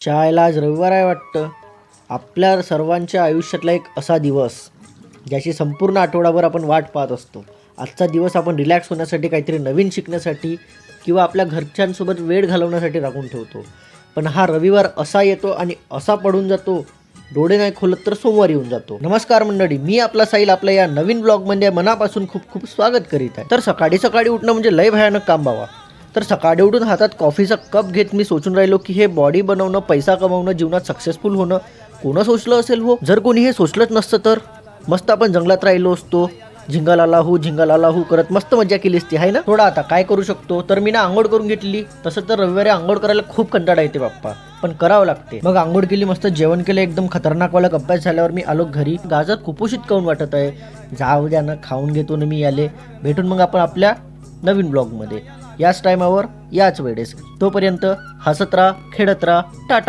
चायला आज रविवार आहे वाटतं. आपल्या सर्वांच्या आयुष्यातला एक असा दिवस ज्याची संपूर्ण आठवडाभर आपण वाट पाहत असतो. आजचा दिवस आपण रिलॅक्स होण्यासाठी, काहीतरी नवीन शिकण्यासाठी किंवा आपल्या घरच्यांसोबत वेळ घालवण्यासाठी राखून ठेवतो. पण हा रविवार असा येतो आणि असा पडून जातो, डोळे नाही खोलत तर सोमवार येऊन जातो. नमस्कार मंडळी, मी आपला साहिल आपल्या या नवीन ब्लॉगमध्ये मनापासून खूप खूप स्वागत करीत आहे. तर सकाळी सकाळी उठणं म्हणजे लय भयानक काम बाबा. तर सकाळी उठून हातात कॉफीचा कप घेत मी सोचून राहिलो की हे बॉडी बनवणं, पैसा कमवणं, जीवनात सक्सेसफुल होणं कोणं सोचलं असेल हो. जर कोणी हे सोचलंच नसतं तर मस्त आपण जंगलात राहिलो असतो, झिंगालाला हू करत मस्त मजा केली असती आहे ना. थोडा आता काय करू शकतो, तर मी ना आंघोळ करून घेतली. तसं तर रविवारी आंघोळ करायला खूप कंटाळा येते बाप्पा, पण करावं लागते. मग आंघोळ केली, मस्त जेवण केलं, एकदम खतरनाकवाला अभ्यास झाल्यावर मी आलो घरी. गाजर कुपोषित काऊन वाटत आहे, जाऊ द्या ना, खाऊन घेतो ना मी याले. भेटून मग आपण आपल्या नवीन ब्लॉगमध्ये याच टायमावर याच वेळेस. तोपर्यंत हसत राहा, खेळत राहा, टाटा.